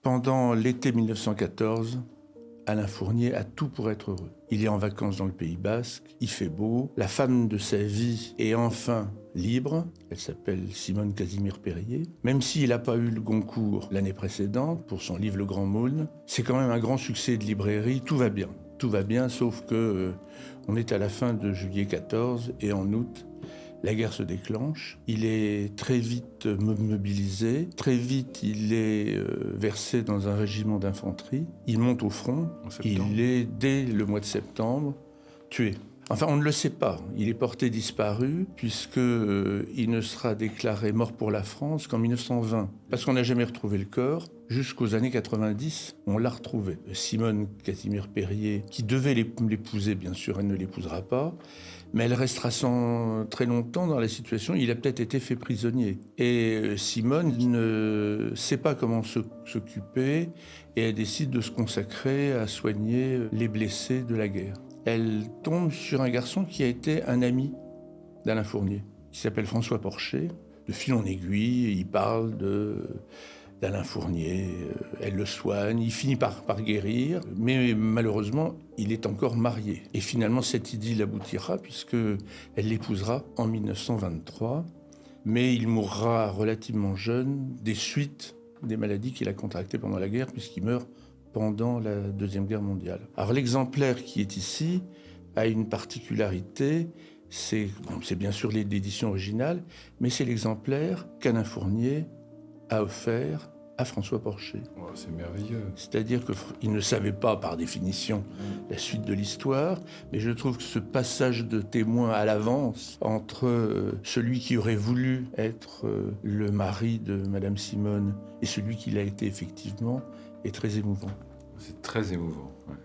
Pendant l'été 1914, Alain Fournier a tout pour être heureux. Il est en vacances dans le Pays Basque, il fait beau, la femme de sa vie est enfin libre, elle s'appelle Simone Casimir-Périer. Même s'il n'a pas eu le Goncourt l'année précédente pour son livre Le Grand Mône, c'est quand même un grand succès de librairie, tout va bien. Tout va bien, sauf que on est à la fin de juillet 14 et en août, la guerre se déclenche. Il est très vite mobilisé. Très vite, il est versé dans un régiment d'infanterie. Il monte au front. Il est, dès le mois de septembre, tué. Enfin, on ne le sait pas. Il est porté disparu puisqu'il ne sera déclaré mort pour la France qu'en 1920. Parce qu'on n'a jamais retrouvé le corps. Jusqu'aux années 90, on l'a retrouvé. Simone Casimir-Périer, qui devait l'épouser, bien sûr, elle ne l'épousera pas, mais elle restera très longtemps dans la situation. Il a peut-être été fait prisonnier. Et Simone ne sait pas comment s'occuper et elle décide de se consacrer à soigner les blessés de la guerre. Elle tombe sur un garçon qui a été un ami d'Alain Fournier, qui s'appelle François Porcher. De fil en aiguille, il parle d'Alain Fournier, elle le soigne, il finit par guérir, mais malheureusement, il est encore marié. Et finalement, cette idylle aboutira puisqu'elle l'épousera en 1923, mais il mourra relativement jeune des suites des maladies qu'il a contractées pendant la guerre, puisqu'il meurt pendant la Deuxième Guerre mondiale. Alors l'exemplaire qui est ici a une particularité, c'est bien sûr l'édition originale, mais c'est l'exemplaire qu'Alain Fournier a offert à François Porcher. Oh, c'est merveilleux. C'est-à-dire qu'il ne savait pas, par définition, la suite de l'histoire, mais je trouve que ce passage de témoin à l'avance entre celui qui aurait voulu être le mari de Madame Simone et celui qui l'a été effectivement est très émouvant. C'est très émouvant, ouais.